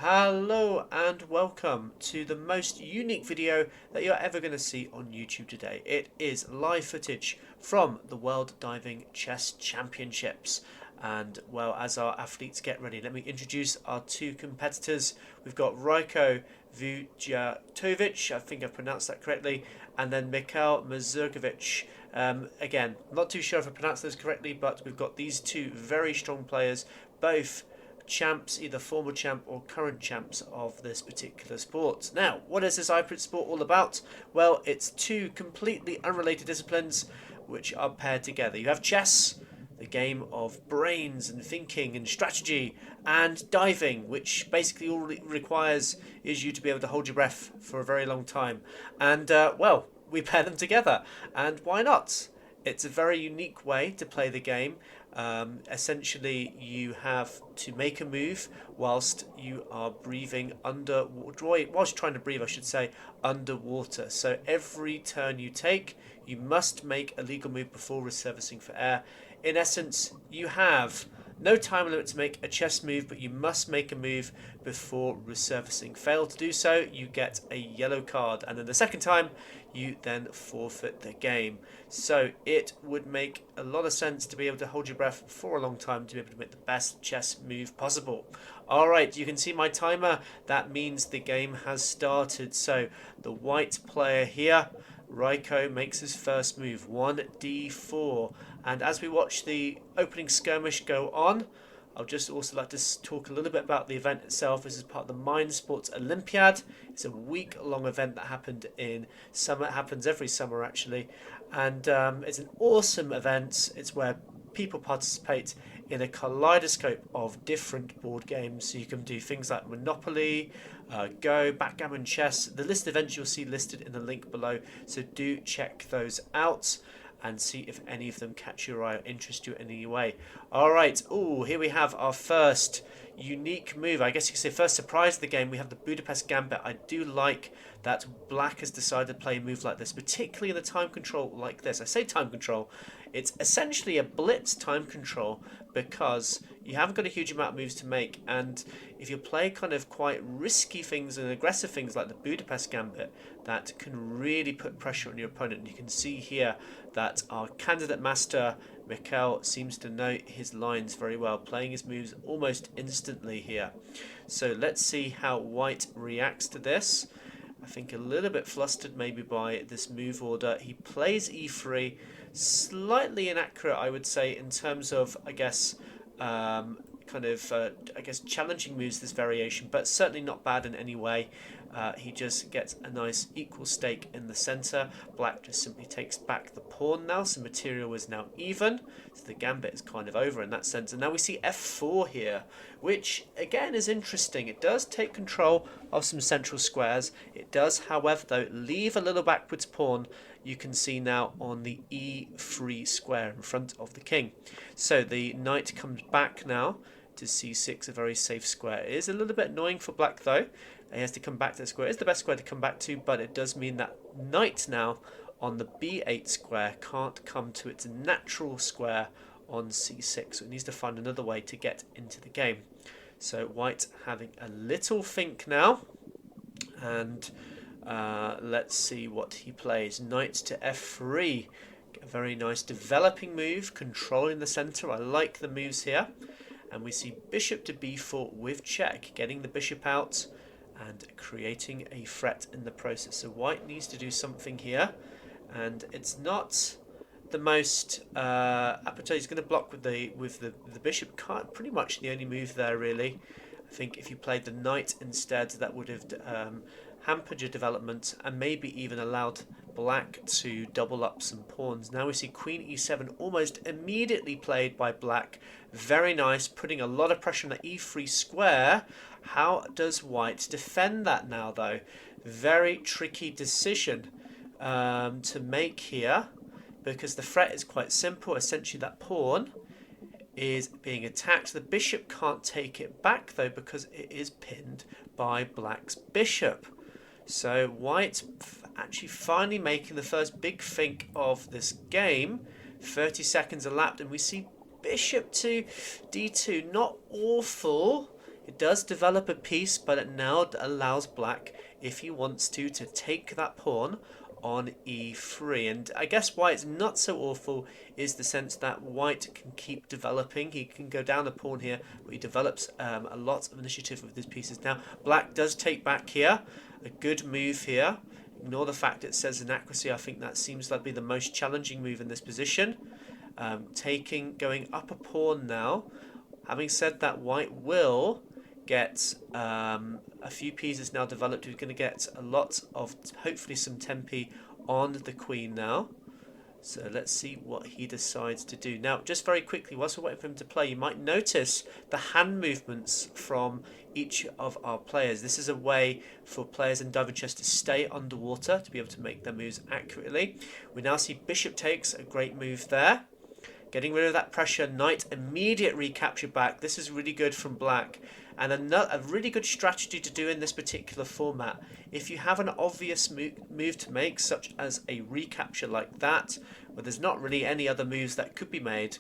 Hello and welcome to the most unique video that you're ever going to see on YouTube today. It is live footage from the World Diving Chess Championships. And well, as our athletes get ready, let me introduce our two competitors. We've got Rajko Vujatovic, I think I've pronounced that correctly, and then Mikhail Mazurkovic. Again, not too sure if I pronounced those correctly, but we've got these two very strong players, both champs, either former champ or current champs of this particular sport. Now, what is this hybrid sport all about? Well, it's two completely unrelated disciplines which are paired together. You have chess, the game of brains and thinking and strategy, and diving, which basically all it requires is you to be able to hold your breath for a very long time. And, well, we pair them together. And why not? It's a very unique way to play the game. Essentially, you have to make a move whilst you are breathing whilst trying to breathe, I should say, underwater. So every turn you take, you must make a legal move before resurfacing for air. In essence, you have no time limit to make a chess move, but you must make a move before resurfacing. Fail to do so, you get a yellow card, and then the second time, you then forfeit the game. So it would make a lot of sense to be able to hold your breath for a long time to be able to make the best chess move possible. Alright, you can see my timer. That means the game has started. So the white player here, Rajko, makes his first move, 1d4. And as we watch the opening skirmish go on, I'll just also like to talk a little bit about the event itself. This is part of the Mind Sports Olympiad. It's a week-long event that happened in summer. It happens every summer, actually. And it's an awesome event. It's where people participate in a kaleidoscope of different board games. So you can do things like Monopoly, Go, backgammon, chess. The list of events you'll see listed in the link below. So do check those out and see if any of them catch your eye or interest you in any way. Alright, here we have our first unique move. I guess you could say first surprise of the game. We have the Budapest Gambit. I do like that black has decided to play a move like this, particularly in the time control like this. I say time control. It's essentially a blitz time control because you haven't got a huge amount of moves to make, and if you play kind of quite risky things and aggressive things like the Budapest Gambit, that can really put pressure on your opponent. And you can see here that our candidate master Mikhail seems to know his lines very well, playing his moves almost instantly here. So let's see how white reacts to this. I think a little bit flustered maybe by this move order. He plays e3, slightly inaccurate I would say in terms of I guess challenging moves, this variation, but certainly not bad in any way. He just gets a nice equal stake in the center. Black just simply takes back the pawn now, so material is now even. So the gambit is kind of over in that sense. And now we see f4 here, which again is interesting. It does take control of some central squares. It does, however, though, leave a little backwards pawn. You can see now on the e3 square in front of the king. So the knight comes back now to c6, a very safe square. It is a little bit annoying for black though. He has to come back to the square. It's the best square to come back to, but it does mean that knight now on the b8 square can't come to its natural square on c6. So it needs to find another way to get into the game. So white having a little think now, and let's see what he plays. Knight to f3. A very nice developing move, controlling the center. I like the moves here. And we see bishop to b4 with check, getting the bishop out and creating a threat in the process. So white needs to do something here, and it's not the most appetite. He's going to block with the bishop card. Pretty much the only move there, really. I think if you played the knight instead, that would have hampered your development and maybe even allowed black to double up some pawns. Now we see queen e7 almost immediately played by black. Very nice, putting a lot of pressure on the e3 square. How does white defend that now, though? Very tricky decision to make here, because the threat is quite simple. Essentially, that pawn is being attacked. The bishop can't take it back, though, because it is pinned by black's bishop. So white actually finally making the first big think of this game. 30 seconds elapsed, and we see bishop to d2. Not awful. It does develop a piece, but it now allows black, if he wants to take that pawn on e3. And I guess why it's not so awful is the sense that white can keep developing. He can go down a pawn here, but he develops a lot of initiative with his pieces. Now, black does take back here. A good move here. Ignore the fact it says inaccuracy. I think that seems to be the most challenging move in this position. Going up a pawn now. Having said that, white will get a few pieces now developed. He's going to get a lot of, hopefully, some tempi on the queen now. So let's see what he decides to do. Now, just very quickly, whilst we're waiting for him to play, you might notice the hand movements from each of our players. This is a way for players in diving chess to stay underwater, to be able to make their moves accurately. We now see bishop takes, a great move there. Getting rid of that pressure, knight, immediate recapture back. This is really good from black. And a really good strategy to do in this particular format. If you have an obvious move to make, such as a recapture like that, where there's not really any other moves that could be made,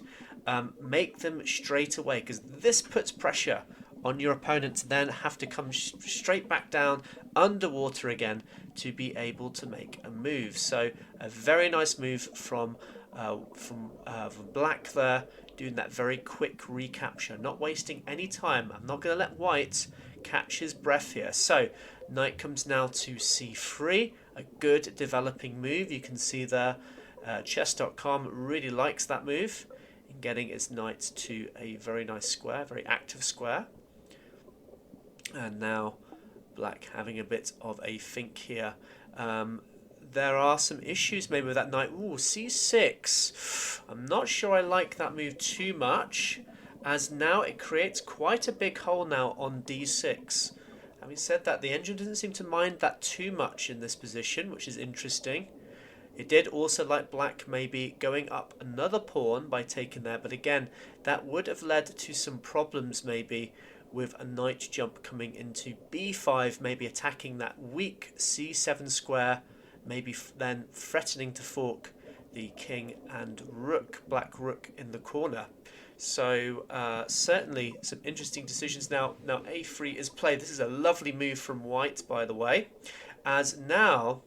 make them straight away, because this puts pressure on your opponent to then have to come straight back down underwater again to be able to make a move. So a very nice move from black there, doing that very quick recapture, not wasting any time. I'm not going to let white catch his breath here. So knight comes now to c3, a good developing move. You can see there, chess.com really likes that move in getting its knight to a very nice square, very active square. And now black having a bit of a think here. There are some issues maybe with that knight. Ooh, c6. I'm not sure I like that move too much, as now it creates quite a big hole now on d6. Having said that, the engine doesn't seem to mind that too much in this position, which is interesting. It did also like black maybe going up another pawn by taking there, but again, that would have led to some problems maybe with a knight jump coming into b5, maybe attacking that weak c7 square, maybe then threatening to fork the king and rook, black rook in the corner. So certainly some interesting decisions now. Now a3 is played. This is a lovely move from white, by the way, as now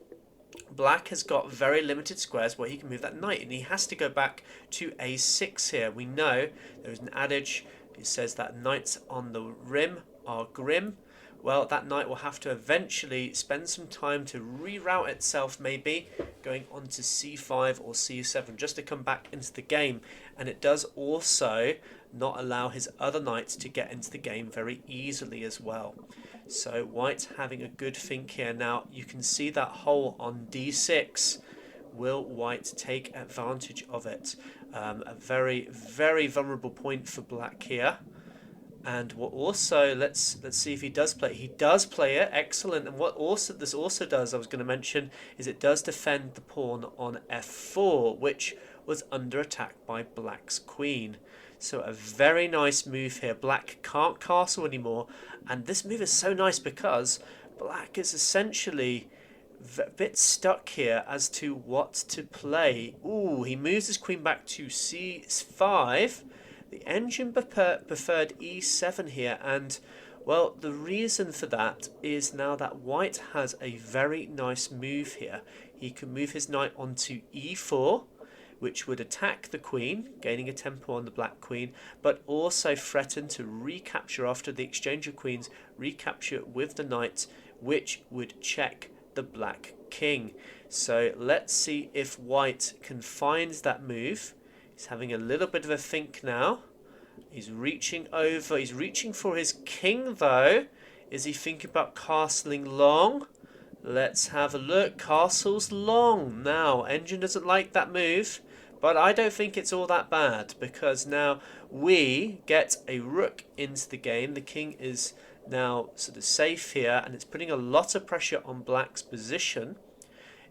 black has got very limited squares where he can move that knight, and he has to go back to a6 here. We know there is an adage. It says that knights on the rim are grim. Well, that knight will have to eventually spend some time to reroute itself, maybe going on to c5 or c7 just to come back into the game. And it does also not allow his other knights to get into the game very easily as well. So white having a good think here. Now you can see that hole on d6. Will white take advantage of it? A very, very vulnerable point for black here. And what also, let's see if he does play it. He does play it, excellent. And what this also does, I was going to mention, is it does defend the pawn on f4, which was under attack by black's queen. So a very nice move here. Black can't castle anymore, and this move is so nice because black is essentially a bit stuck here as to what to play. Ooh, he moves his queen back to c5. The engine preferred e7 here, and well, the reason for that is now that white has a very nice move here. He can move his knight onto e4, which would attack the queen, gaining a tempo on the black queen, but also threaten to recapture after the exchange of queens, recapture with the knight, which would check the black king. So let's see if white can find that move. He's having a little bit of a think now. He's reaching over. He's reaching for his king, though. Is he thinking about castling long? Let's have a look. Castles long. Now, engine doesn't like that move, but I don't think it's all that bad, because now we get a rook into the game. The king is now sort of safe here, and it's putting a lot of pressure on black's position.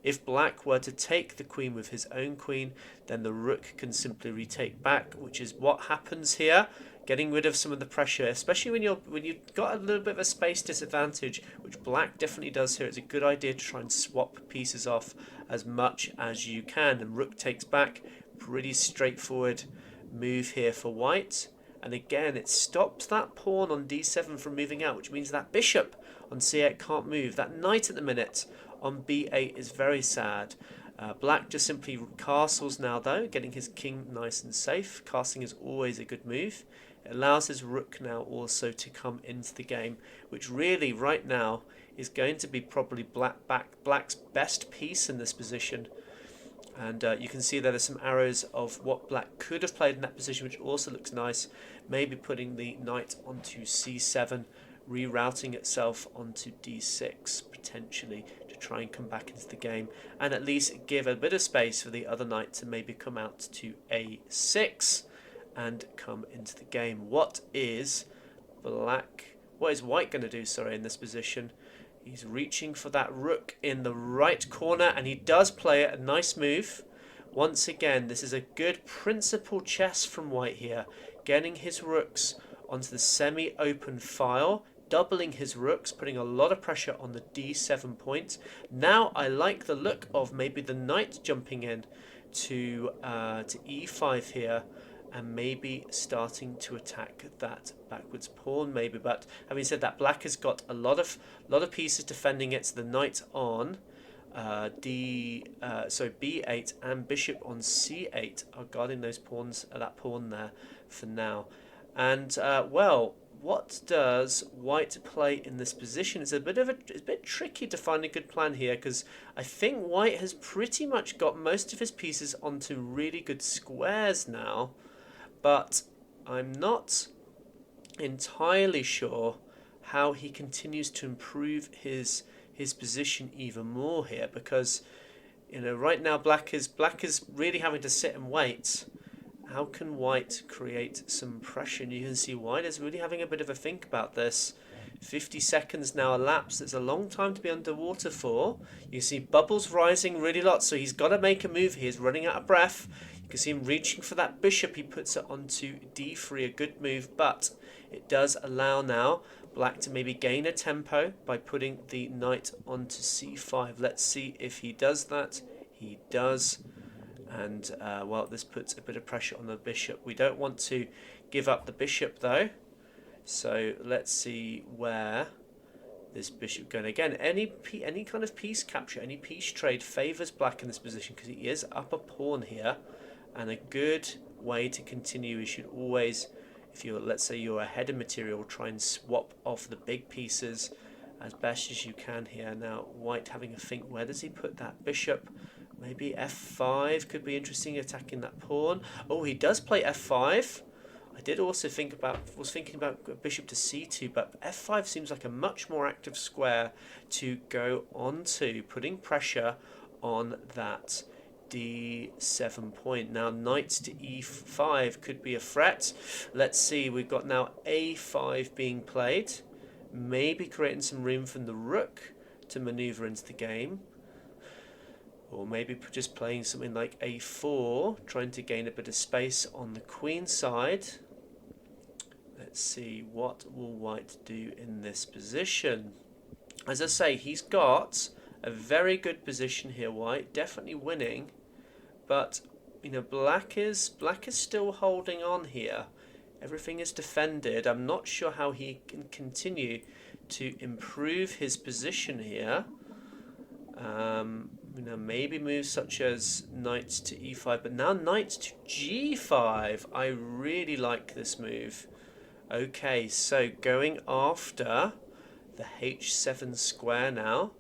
If black were to take the queen with his own queen, then the rook can simply retake back, which is what happens here, getting rid of some of the pressure, especially when you've got a little bit of a space disadvantage, which black definitely does here. It's a good idea to try and swap pieces off as much as you can. And rook takes back, pretty straightforward move here for white. And again, it stops that pawn on d7 from moving out, which means that bishop on c8 can't move. That knight at the minute on b8 is very sad. Black just simply castles now, though, getting his king nice and safe. Castling is always a good move. It allows his rook now also to come into the game, which really, right now, is going to be probably Black's best piece in this position. And you can see there are some arrows of what Black could have played in that position, which also looks nice. Maybe putting the knight onto c7, rerouting itself onto d6, potentially, to try and come back into the game. And at least give a bit of space for the other knight to maybe come out to a6 and come into the game. What is White going to do, in this position? He's reaching for that rook in the right corner, and he does play it. A nice move. Once again, this is a good principal chess from White here. Getting his rooks onto the semi-open file, doubling his rooks, putting a lot of pressure on the d7 point. Now I like the look of maybe the knight jumping in to e5 here, and maybe starting to attack that backwards pawn, maybe. But having said that, Black has got a lot of pieces defending it. So the knight on b8 and bishop on c8 are guarding those pawns, that pawn there for now. And well, what does White play in this position? It's a bit tricky to find a good plan here, because I think White has pretty much got most of his pieces onto really good squares now. But I'm not entirely sure how he continues to improve his position even more here, because right now Black is really having to sit and wait. How can White create some pressure? And you can see White is really having a bit of a think about this. 50 seconds now elapsed. It's a long time to be underwater for. You see bubbles rising really a lot, so he's got to make a move. He's running out of breath. You can see him reaching for that bishop. He puts it onto d3, a good move, but it does allow now Black to maybe gain a tempo by putting the knight onto c5. Let's see if he does that. He does. And, well, this puts a bit of pressure on the bishop. We don't want to give up the bishop, though. So let's see where this bishop going. Again, any kind of piece capture, any piece trade favours Black in this position, because he is up a pawn here. And a good way to continue is, you should always, if you're, let's say you're ahead of material, try and swap off the big pieces as best as you can here. Now, White having a think, where does he put that bishop? Maybe f5 could be interesting, attacking that pawn. Oh, he does play f5. I did also thinking about bishop to c2, but f5 seems like a much more active square to go onto, putting pressure on that d7 point. Now knight to e5 could be a threat. Let's see, we've got now a5 being played, maybe creating some room from the rook to maneuver into the game, or maybe just playing something like a4, trying to gain a bit of space on the queen side. Let's see, what will White do in this position? As I say, he's got a very good position here, White, definitely winning, but Black is still holding on here. Everything is defended. I'm not sure how he can continue to improve his position here. Maybe moves such as knight to e5, but now knight to g5. I really like this move. Okay, so going after the h7 square now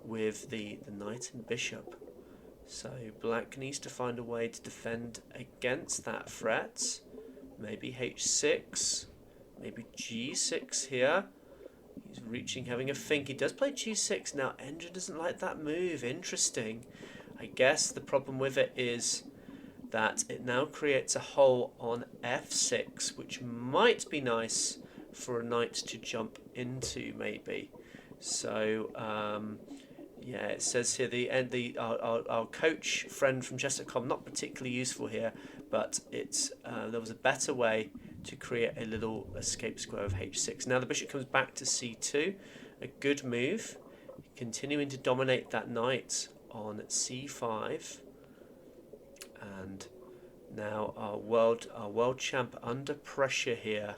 with the knight and bishop. So Black needs to find a way to defend against that threat. Maybe h6, maybe g6 here. He's reaching, having a think. He does play g6. Now, Endgame doesn't like that move. Interesting. I guess the problem with it is that it now creates a hole on f6, which might be nice for a knight to jump into, maybe. So, yeah, it says here our coach friend from chess.com, not particularly useful here, but it's there was a better way to create a little escape square of h6. Now the bishop comes back to c2, a good move, continuing to dominate that knight on c5, and Now our world champ under pressure here.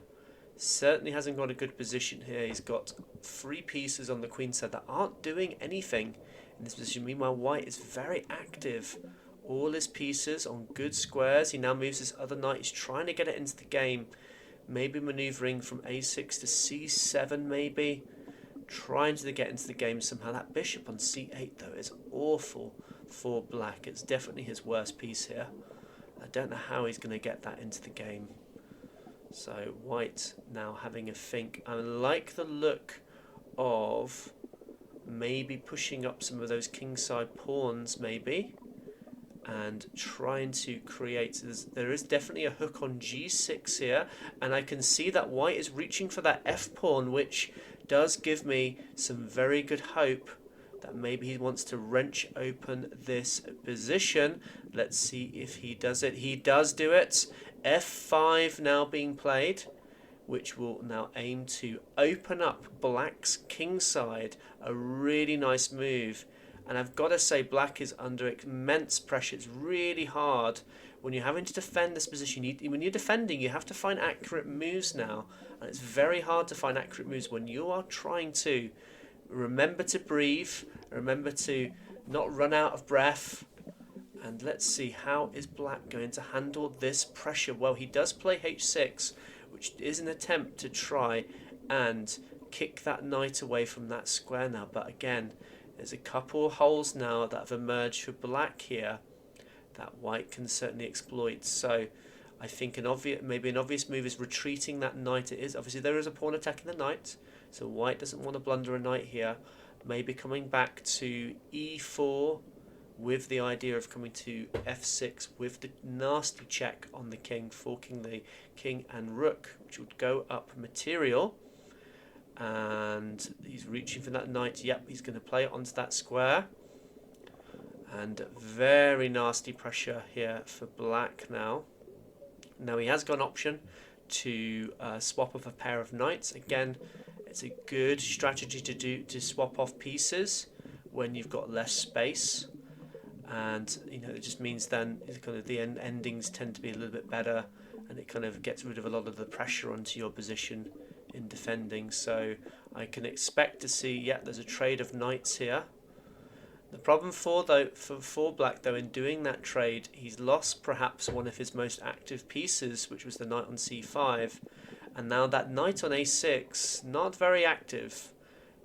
Certainly hasn't got a good position here. He's got 3 pieces on the queen side that aren't doing anything in this position. Meanwhile, white is very active. All his pieces on good squares. He now moves his other knight. He's trying to get it into the game. Maybe manoeuvring from a6 to c7 maybe. Trying to get into the game somehow. That bishop on c8 though is awful for black. It's definitely his worst piece here. I don't know how he's going to get that into the game. So white now having a think. I like the look of maybe pushing up some of those kingside pawns maybe, and trying to create, there is definitely a hook on g6 here, and I can see that white is reaching for that f pawn, which does give me some very good hope that maybe he wants to wrench open this position. Let's see if he does it. He does do it. f5 now being played, which will now aim to open up black's kingside. A really nice move. And I've got to say, black is under immense pressure. It's really hard when you're having to defend this position. When you're defending, you have to find accurate moves now. And it's very hard to find accurate moves when you are trying to remember to breathe, remember to not run out of breath. And let's see, how is black going to handle this pressure? Well, he does play h6, which is an attempt to try and kick that knight away from that square now. But again, there's a couple of holes now that have emerged for black here that white can certainly exploit. So I think maybe an obvious move is retreating that knight. It is obviously there is a pawn attacking the knight, so white doesn't want to blunder a knight here. Maybe coming back to e4 with the idea of coming to f6 with the nasty check on the king, forking the king and rook, which would go up material. And he's reaching for that knight. Yep, he's going to play it onto that square. And very nasty pressure here for black now. Now he has got an option to swap off a pair of knights. Again, it's a good strategy to swap off pieces when you've got less space. And it just means then kind of the endings tend to be a little bit better, and it kind of gets rid of a lot of the pressure onto your position in defending. So I can expect to see, yeah, there's a trade of knights here. The problem for black though in doing that trade, he's lost perhaps one of his most active pieces, which was the knight on c5, and now that knight on a6, not very active.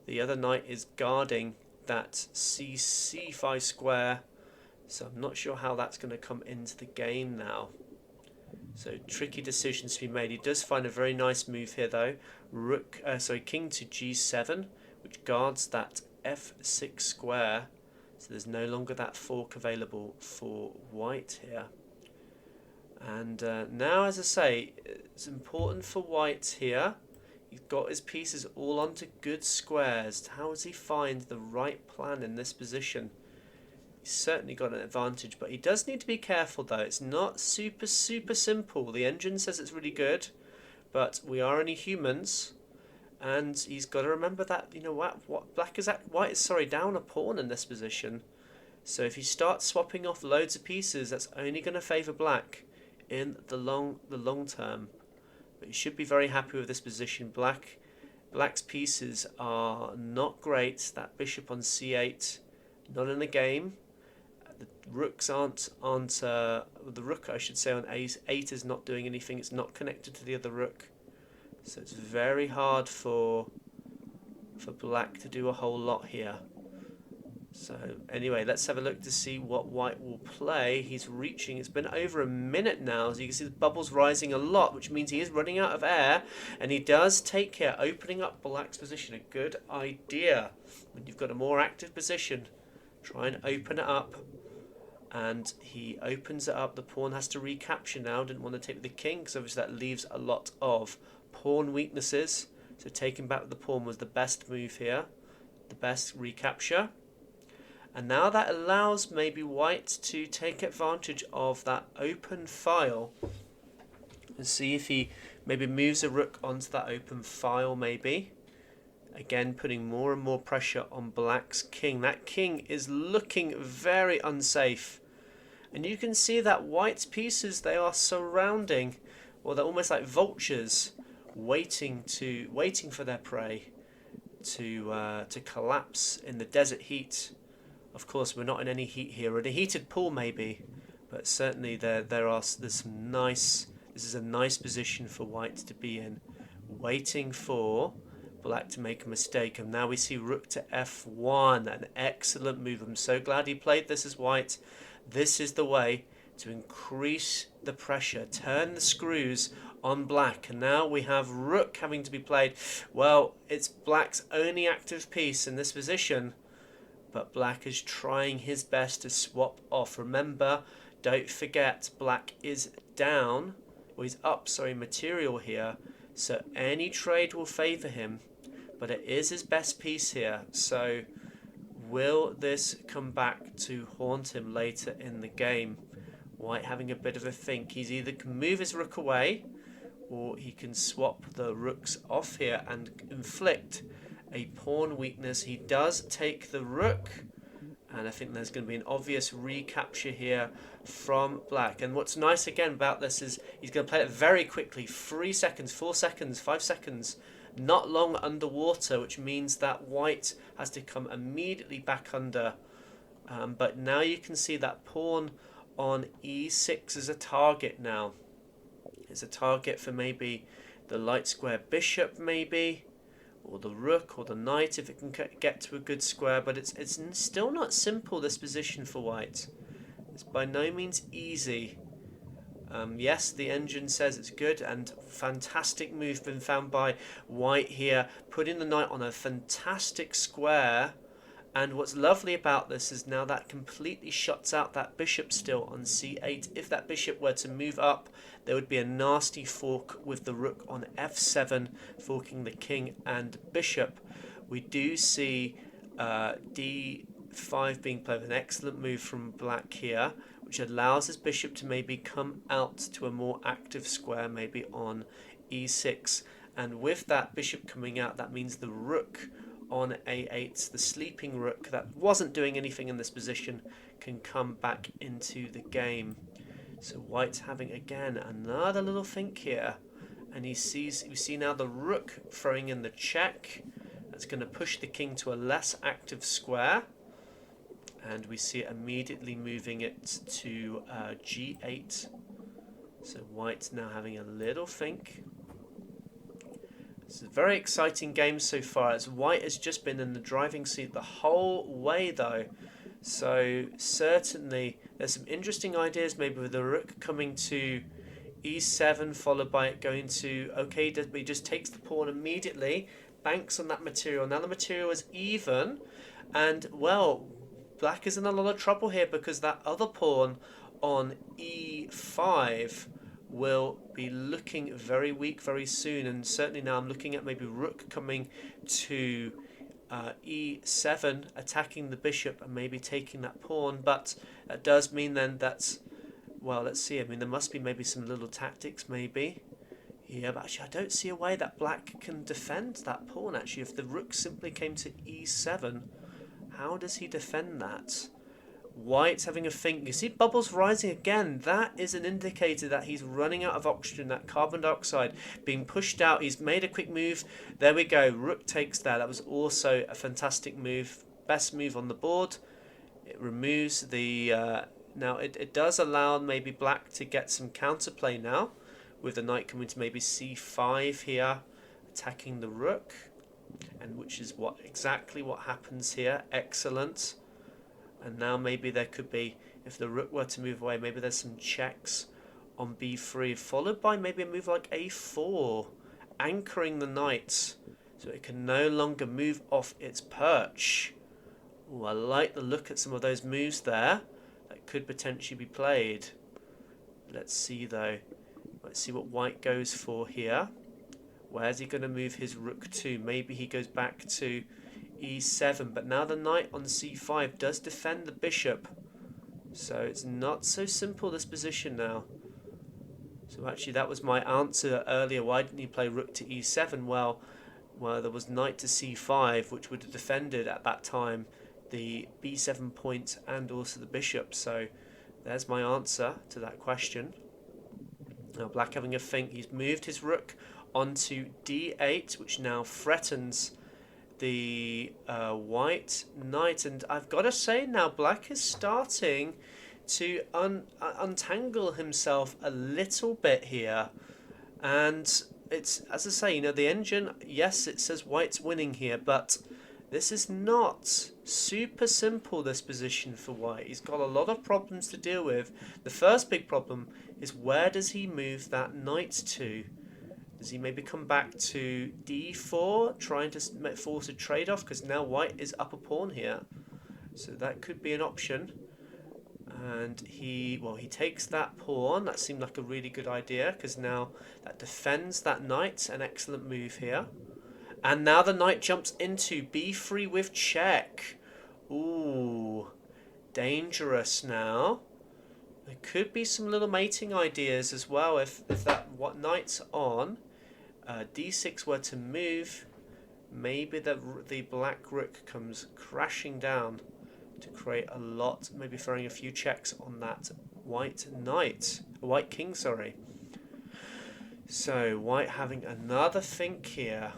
The other knight is guarding that c5 square, so I'm not sure how that's going to come into the game now. So tricky decisions to be made. He does find a very nice move here though. King to g7, which guards that f6 square. So there's no longer that fork available for white here. And now, as I say, it's important for white here. He's got his pieces all onto good squares. How does he find the right plan in this position? He's certainly got an advantage, but he does need to be careful though. It's not super simple. The engine says it's really good, but we are only humans, and he's got to remember that white is down a pawn in this position. So if he starts swapping off loads of pieces, that's only going to favour black in the long term. But he should be very happy with this position. Black's pieces are not great. That bishop on c8, not in the game. The rooks the rook, I should say, on a8 is not doing anything. It's not connected to the other rook, so it's very hard for black to do a whole lot here. So anyway, let's have a look to see what white will play. He's reaching, it's been over a minute now, as you can see the bubbles rising a lot, which means he is running out of air, and he does take care, opening up black's position. A good idea when you've got a more active position. Try and open it up. And he opens it up. The pawn has to recapture now. Didn't want to take the king, because obviously that leaves a lot of pawn weaknesses. So taking back the pawn was the best move here. The best recapture. And now that allows maybe white to take advantage of that open file. And see if he maybe moves a rook onto that open file maybe. Again, putting more and more pressure on black's king. That king is looking very unsafe. And you can see that white's pieces, they are surrounding, or they're almost like vultures, waiting for their prey to collapse in the desert heat. Of course, we're not in any heat here. We're in a heated pool, maybe, but certainly there's some nice. This is a nice position for white to be in, waiting for black to make a mistake. And now we see rook to f1, an excellent move. I'm so glad he played this as white. This is the way to increase the pressure, turn the screws on black. And now we have rook having to be played. Well, it's black's only active piece in this position, but black is trying his best to swap off. Remember, don't forget, black is down, or he's up, sorry, material here, so any trade will favour him, but it is his best piece here. So will this come back to haunt him later in the game? White having a bit of a think. He's either can move his rook away, or he can swap the rooks off here and inflict a pawn weakness. He does take the rook, and I think there's going to be an obvious recapture here from black. And what's nice again about this is he's going to play it very quickly. 3 seconds, 4 seconds, 5 seconds, not long underwater, which means that white has to come immediately back under. But now you can see that pawn on e6 is a target now. It's a target for maybe the light square bishop, maybe, or the rook or the knight if it can get to a good square. But it's still not simple, this position for white. It's by no means easy. Yes, the engine says it's good, and fantastic move been found by white here, putting the knight on a fantastic square. And what's lovely about this is now that completely shuts out that bishop still on c8. If that bishop were to move up, there would be a nasty fork with the rook on f7, forking the king and bishop. We do see d5 being played, an excellent move from black here, which allows his bishop to maybe come out to a more active square, maybe on e6. And with that bishop coming out, that means the rook on a8, the sleeping rook that wasn't doing anything in this position, can come back into the game. So white's having again another little think here, and we see now the rook throwing in the check. That's going to push the king to a less active square, and we see it immediately moving it to g8. So white's now having a little think. It's a very exciting game so far, as white has just been in the driving seat the whole way though. So certainly there's some interesting ideas, maybe with the rook coming to e7, followed by it going to, okay, but he just takes the pawn immediately, banks on that material. Now the material is even, and well, black is in a lot of trouble here because that other pawn on e5 will be looking very weak very soon. And certainly now I'm looking at maybe rook coming to e7, attacking the bishop and maybe taking that pawn. But that does mean then that's, well, let's see, I mean there must be maybe some little tactics maybe. Yeah, but actually I don't see a way that black can defend that pawn actually. If the rook simply came to e7, how does he defend that? White's having a think. You see bubbles rising again. That is an indicator that he's running out of oxygen, that carbon dioxide being pushed out. He's made a quick move. There we go. Rook takes that. That was also a fantastic move. Best move on the board. It removes the... now it does allow maybe black to get some counterplay now, with the knight coming to maybe c5 here, attacking the rook. And which is exactly what happens here. Excellent. And now maybe there could be, if the rook were to move away, maybe there's some checks on b3, followed by maybe a move like a4, anchoring the knight so it can no longer move off its perch. Ooh, I like the look at some of those moves there that could potentially be played. Let's see though. Let's see what white goes for here. Where's he going to move his rook to? Maybe he goes back to e7, but now the knight on c5 does defend the bishop, so it's not so simple, this position now. So actually that was my answer earlier. Why didn't he play rook to e7? Well, there was knight to c5, which would have defended at that time the b7 point and also the bishop. So There's my answer to that question. Now black having a think. He's moved his rook onto d8, which now threatens the white knight. And I've got to say now, black is starting to untangle himself a little bit here. And it's, as I say, the engine, yes, it says white's winning here, but this is not super simple, this position for white. He's got a lot of problems to deal with. The first big problem is, where does he move that knight to? Does he maybe come back to d4, trying to force a trade-off? Because now white is up a pawn here. So that could be an option. And he takes that pawn. That seemed like a really good idea, because now that defends that knight. An excellent move here. And now the knight jumps into b3 with check. Ooh, dangerous now. There could be some little mating ideas as well if that knight's on. d6 were to move, maybe the black rook comes crashing down to create a lot, maybe throwing a few checks on that white king, sorry. So white having another think here.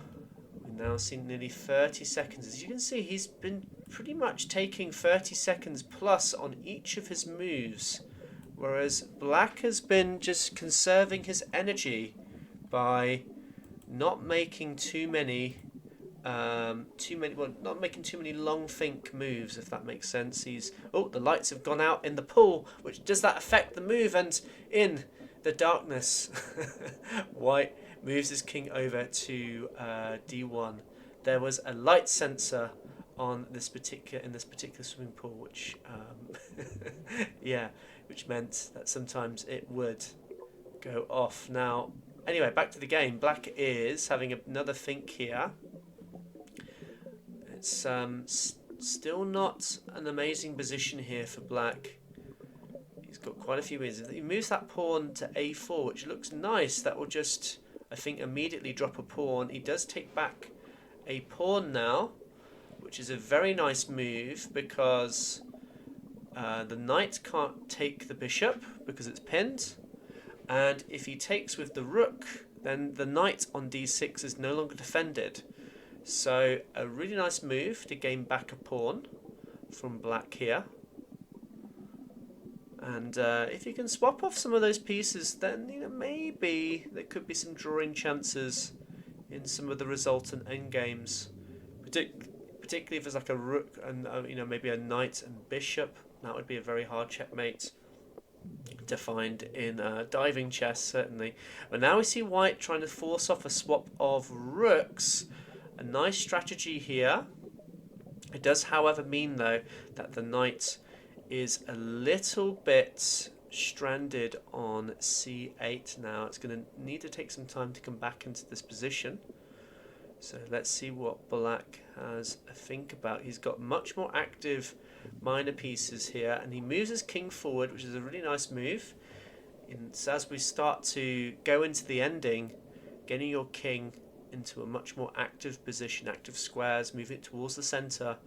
We've now seen nearly 30 seconds. As you can see, he's been pretty much taking 30 seconds plus on each of his moves, whereas black has been just conserving his energy by not making too many long think moves, if that makes sense. The lights have gone out in the pool, which does that affect the move? And in the darkness, white moves his king over to d1. There was a light sensor on this particular swimming pool, which which meant that sometimes it would go off. Now, anyway, back to the game. Black is having another think here. It's still not an amazing position here for black. He's got quite a few moves. He moves that pawn to a4, which looks nice. That will just, I think, immediately drop a pawn. He does take back a pawn now, which is a very nice move, because the knight can't take the bishop because it's pinned. And if he takes with the rook, then the knight on d6 is no longer defended. So a really nice move to gain back a pawn from black here. And if you can swap off some of those pieces, then maybe there could be some drawing chances in some of the resultant endgames. Particularly if there's like a rook and maybe a knight and bishop. That would be a very hard checkmate to find in diving chess, certainly. But now we see white trying to force off a swap of rooks. A nice strategy here. It does, however, mean though that the knight is a little bit stranded on c8 now. It's going to need to take some time to come back into this position. So let's see what black has a think about. He's got much more active minor pieces here, and he moves his king forward, which is a really nice move. So as we start to go into the ending, getting your king into a much more active position, active squares, moving it towards the centre,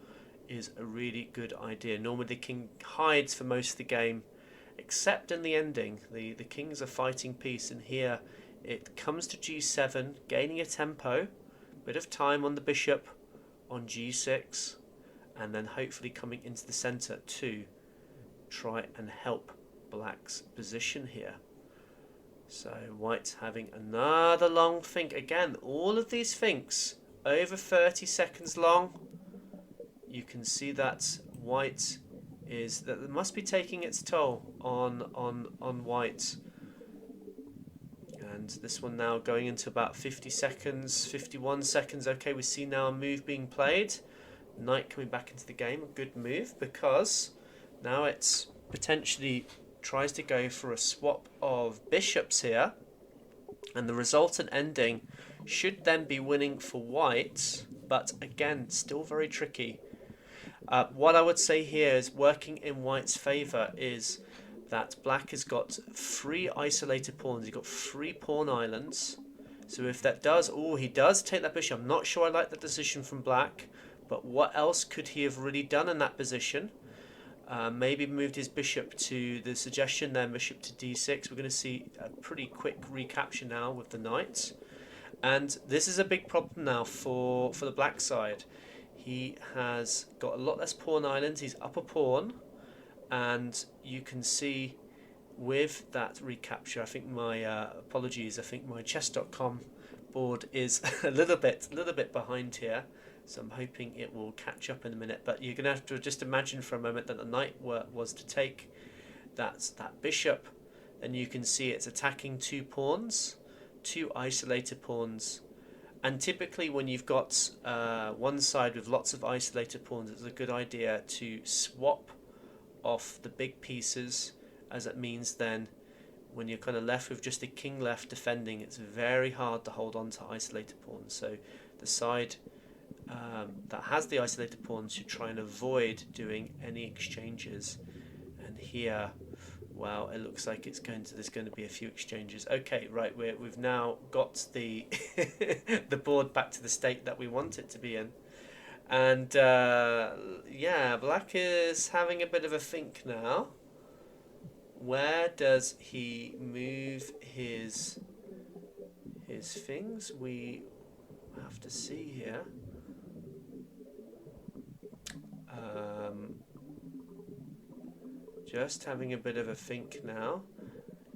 is a really good idea. Normally the king hides for most of the game, except in the ending. The king's a fighting piece, and here it comes to g7, gaining a tempo, bit of time on the bishop on g6, and then hopefully coming into the centre to try and help black's position here. So white's having another long think. Again, all of these thinks over 30 seconds long. You can see that white that must be taking its toll on white. And this one now going into about 50 seconds, 51 seconds. Okay, we see now a move being played. Knight coming back into the game, a good move, because now it's potentially tries to go for a swap of bishops here, and the resultant ending should then be winning for white, but again, still very tricky. What I would say here is working in white's favour is that black has got 3 isolated pawns. He's got 3 pawn islands. So if that does, he does take that bishop. I'm not sure I like that decision from black, but what else could he have really done in that position? Maybe moved his bishop to the suggestion then, bishop to d6. We're going to see a pretty quick recapture now with the knight. And this is a big problem now for the black side. He has got a lot less pawn islands. He's up a pawn. And you can see with that recapture, I think my apologies, I think my chess.com board is a little bit behind here. So I'm hoping it will catch up in a minute. But you're going to have to just imagine for a moment that the knight was to take that bishop. And you can see it's attacking two pawns, two isolated pawns. And typically when you've got one side with lots of isolated pawns, it's a good idea to swap off the big pieces, as it means then when you're kind of left with just the king left defending, it's very hard to hold on to isolated pawns. So the side that has the isolated pawns should try and avoid doing any exchanges. And here, wow, it looks like there's going to be a few exchanges. Okay, right, we've now got the the board back to the state that we want it to be in. And yeah, black is having a bit of a think now. Where does he move his things? We have to see here. Just having a bit of a think now.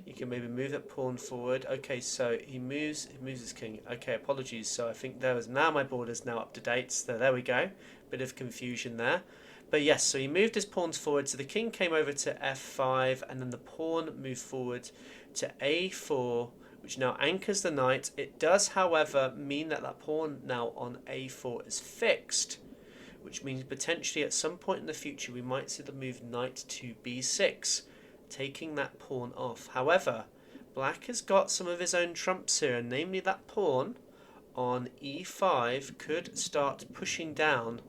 You can maybe move that pawn forward. Okay, so he moves his king. Okay, apologies. So I think now my board is now up to date. So there we go. Bit of confusion there. But yes, so he moved his pawns forward. So the king came over to f5, and then the pawn moved forward to a4, which now anchors the knight. It does, however, mean that pawn now on a4 is fixed, which means potentially at some point in the future we might see the move knight to b6, taking that pawn off. However, black has got some of his own trumps here, and namely that pawn on e5 could start pushing down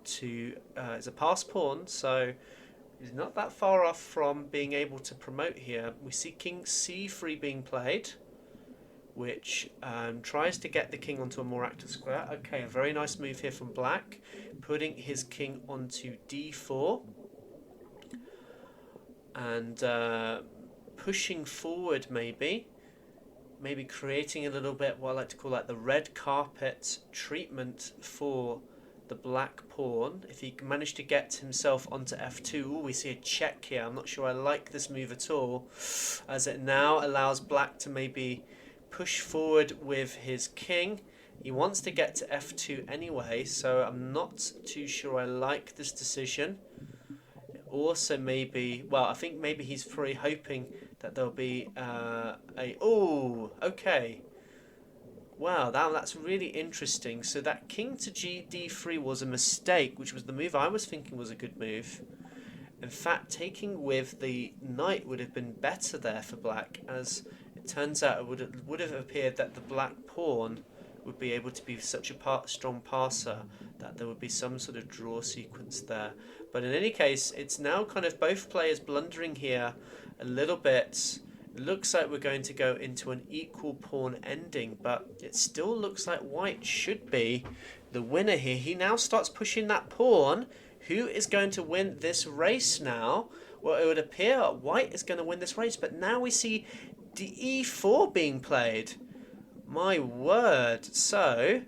to it's a pass pawn, so he's not that far off from being able to promote here. We see king c3 being played, which tries to get the king onto a more active square. Okay, a very nice move here from black, putting his king onto d4 and pushing forward, maybe creating a little bit what I like to call the red carpet treatment for the black pawn. If he managed to get himself onto f2, we see a check here. I'm not sure I like this move at all, as it now allows black to maybe push forward with his king. He wants to get to f2 anyway, so I'm not too sure I like this decision. Also I think maybe he's probably hoping that there'll be okay. Wow, that's really interesting. So that king to d3 was a mistake, which was the move I was thinking was a good move. In fact, taking with the knight would have been better there for black, as it turns out it would have appeared that the black pawn would be able to be such a strong passer that there would be some sort of draw sequence there. But in any case, it's now kind of both players blundering here a little bit. It looks like we're going to go into an equal pawn ending, but it still looks like white should be the winner here. He now starts pushing that pawn. Who is going to win this race now? Well, it would appear white is going to win this race, but now we see e4 being played. My word. So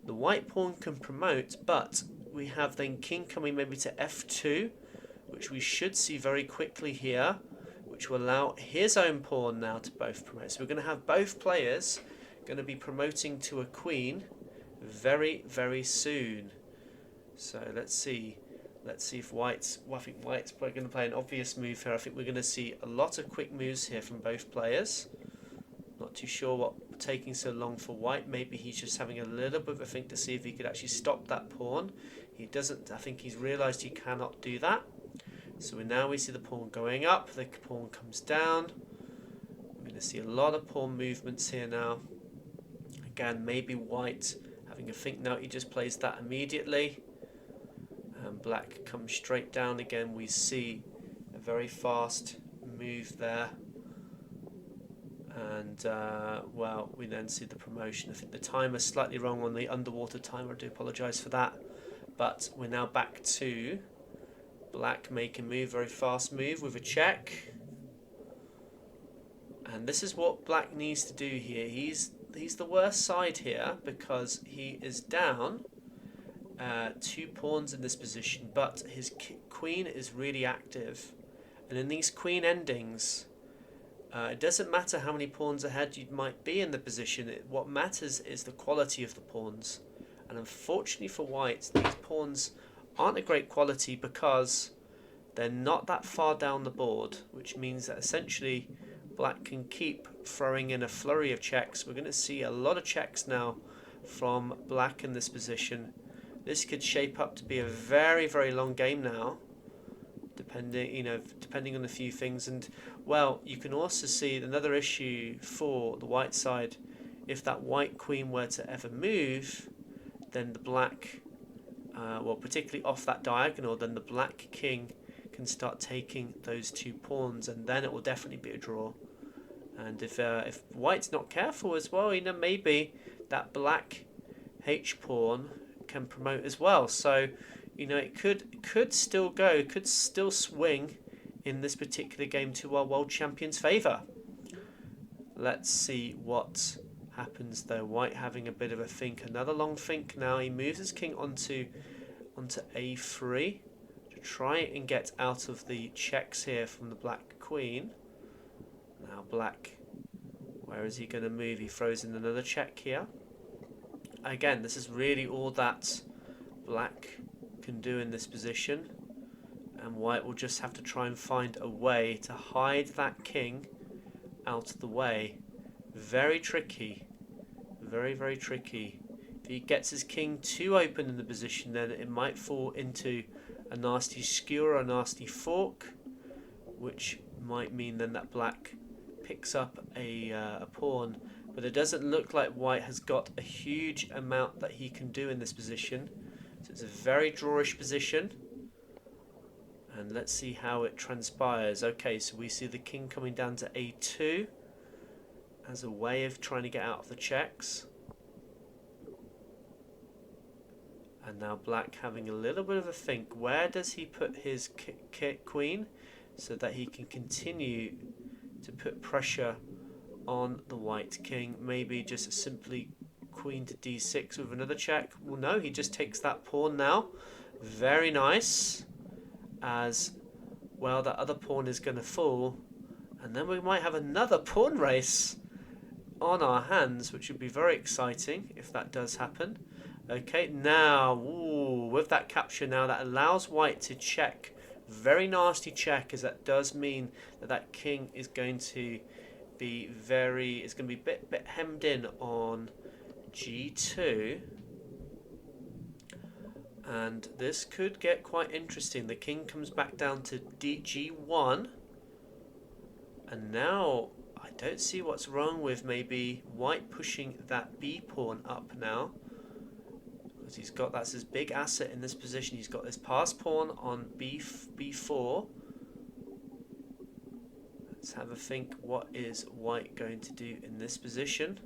the white pawn can promote, but we have then king coming maybe to f2, which we should see very quickly here, which will allow his own pawn now to both promote. So we're going to have both players going to be promoting to a queen very, very soon. So let's see if white's... Well, I think white's probably going to play an obvious move here. I think we're going to see a lot of quick moves here from both players. Not too sure what's taking so long for white. Maybe he's just having a little bit of a think to see if he could actually stop that pawn. He doesn't. I think he's realised he cannot do that. So now we see the pawn going up, the pawn comes down. We're going to see a lot of pawn movements here now. Again, maybe white having a think now, he just plays that immediately. And black comes straight down again. We see a very fast move there. And, well, we then see the promotion. I think the timer's slightly wrong on the underwater timer. I do apologise for that. But we're now back to Black make a move, very fast move with a check. And this is what Black needs to do here. He's the worst side here because he is down 2 pawns in this position, but his queen is really active. And in these queen endings, it doesn't matter how many pawns ahead you might be in the position. What matters is the quality of the pawns. And unfortunately for white, these pawns aren't a great quality because they're not that far down the board, which means that essentially Black can keep throwing in a flurry of checks. We're going to see a lot of checks now from Black in this position. This could shape up to be a very, very long game now, depending on a few things. And well, you can also see another issue for the white side. If that white queen were to ever move, then the black, well, particularly off that diagonal, then the black king can start taking those 2 pawns, and then it will definitely be a draw. And if white's not careful as well, maybe that black H pawn can promote as well. So, it could still go, could still swing in this particular game to our world champion's favour. Let's see what happens though. White having a bit of a think, another long think now. He moves his king onto a3 to try and get out of the checks here from the black queen. Now Black, where is he going to move? He throws in another check here. Again, this is really all that Black can do in this position, and White will just have to try and find a way to hide that king out of the way. Very tricky, very, very tricky. If he gets his king too open in the position, then it might fall into a nasty skewer, a nasty fork, which might mean then that Black picks up a pawn. But it doesn't look like White has got a huge amount that he can do in this position. So it's a very drawish position. And let's see how it transpires. Okay, so we see the king coming down to a2 as a way of trying to get out of the checks. And now Black having a little bit of a think. Where does he put his queen so that he can continue to put pressure on the white king? Maybe just simply queen to d6 with another check. Well, no, he just takes that pawn now. Very nice. As well, that other pawn is going to fall. And then we might have another pawn race on our hands, which would be very exciting if that does happen. Okay, now, with that capture now, that allows White to check. Very nasty check, as that does mean that that king is going to be it's going to be a bit hemmed in on g2. And this could get quite interesting. The king comes back down to g1. And now I don't see what's wrong with maybe White pushing that b pawn up now. Because he's got, that's his big asset in this position. He's got this pass pawn on b4. Let's have a think. What is White going to do in this position?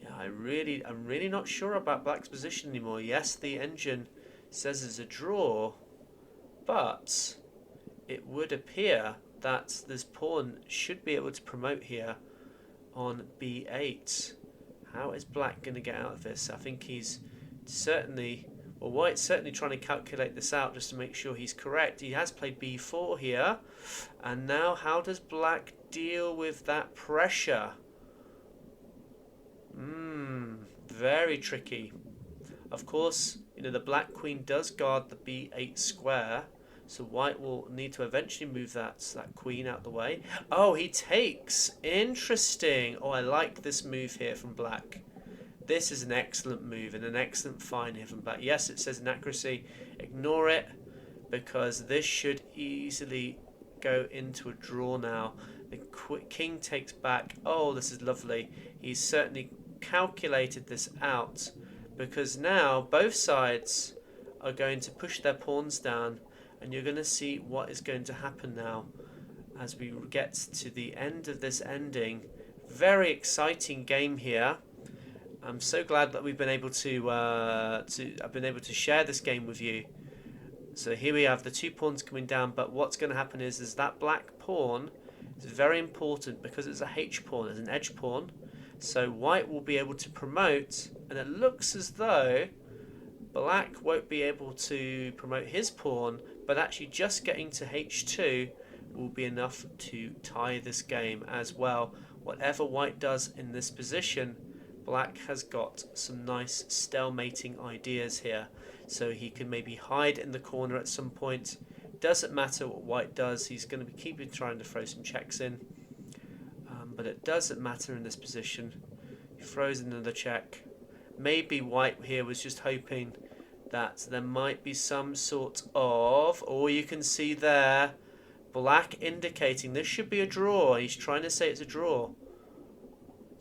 Yeah, I'm really not sure about Black's position anymore. Yes, the engine says it's a draw, but it would appear that this pawn should be able to promote here on b8. How is Black going to get out of this? I think he's certainly... Well, White's certainly trying to calculate this out just to make sure he's correct. He has played b4 here. And now how does Black deal with that pressure? Very tricky. Of course, the black queen does guard the b8 square. So White will need to eventually move that queen out the way. Oh, he takes. Interesting. Oh, I like this move here from Black. This is an excellent move and an excellent find here from Black. Yes, it says inaccuracy. Ignore it, because this should easily go into a draw now. The king takes back. Oh, this is lovely. He's certainly calculated this out, because now both sides are going to push their pawns down. And you're going to see what is going to happen now as we get to the end of this ending. Very exciting game here. I'm so glad that we've been able to I've been able to share this game with you. So here we have the 2 pawns coming down, but what's going to happen is that black pawn is very important because it's a H pawn, it's an edge pawn. So white will be able to promote, and it looks as though black won't be able to promote his pawn, but actually just getting to H2 will be enough to tie this game as well. Whatever white does in this position, black has got some nice stalemating ideas here. So he can maybe hide in the corner at some point. Doesn't matter what white does, he's going to be keeping trying to throw some checks in. But it doesn't matter in this position. He throws another check. Maybe white here was just hoping that there might be some sort of, or you can see there, black indicating this should be a draw. He's trying to say it's a draw.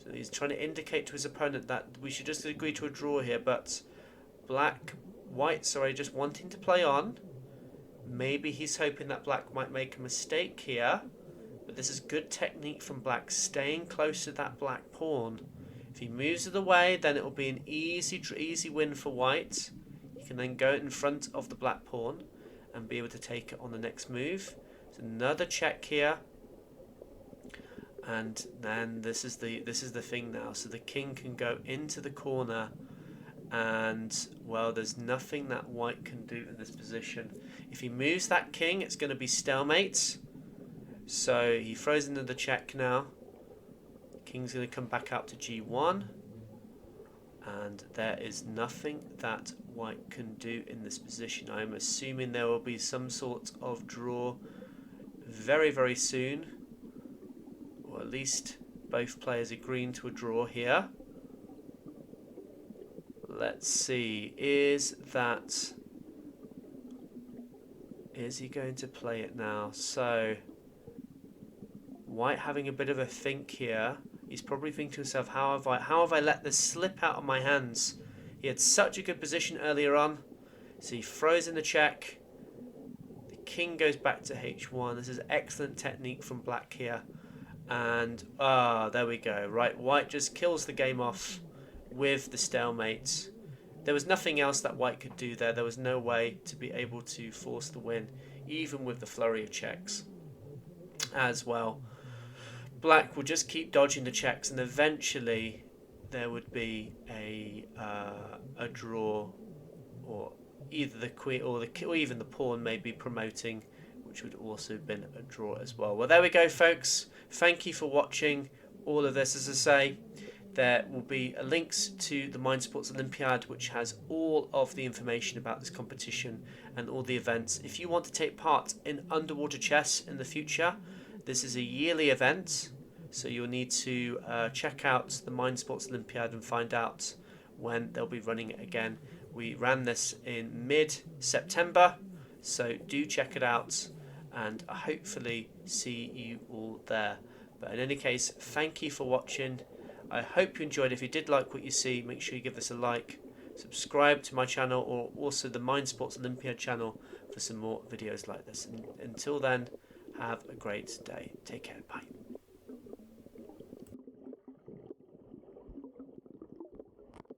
So he's trying to indicate to his opponent that we should just agree to a draw here, but white, just wanting to play on. Maybe he's hoping that black might make a mistake here, but this is good technique from black, staying close to that black pawn. If he moves it away, then it will be an easy win for white. He can then go in front of the black pawn and be able to take it on the next move. It's another check here, and then this is the thing now. So the king can go into the corner, and well, there's nothing that white can do in this position. If he moves that king, it's going to be stalemate. So he throws another check now. King's going to come back out to G1, and there is nothing that white can do in this position. I'm assuming there will be some sort of draw very soon, or at least both players agreeing to a draw here. Let's see, is he going to play it now? So white having a bit of a think here. He's probably thinking to himself, how have I let this slip out of my hands? He had such a good position earlier on. So he throws in the check. The king goes back to H1. This is excellent technique from black here. And there we go. Right, white just kills the game off with the stalemate. There was nothing else that white could do there. There was no way to be able to force the win, even with the flurry of checks as well. Black will just keep dodging the checks, and eventually there would be a draw, or either the queen or even the pawn may be promoting, which would also have been a draw as well. Well, there we go, folks. Thank you for watching all of this. As I say, there will be links to the Mind Sports Olympiad, which has all of the information about this competition and all the events. If you want to take part in underwater chess in the future, this is a yearly event, so you'll need to check out the Mind Sports Olympiad and find out when they'll be running it again. We ran this in mid-September, so do check it out, and hopefully see you all there. But in any case, thank you for watching. I hope you enjoyed. If you did like what you see, make sure you give this a like, subscribe to my channel, or also the Mind Sports Olympiad channel for some more videos like this. And until then, have a great day. Take care. Bye.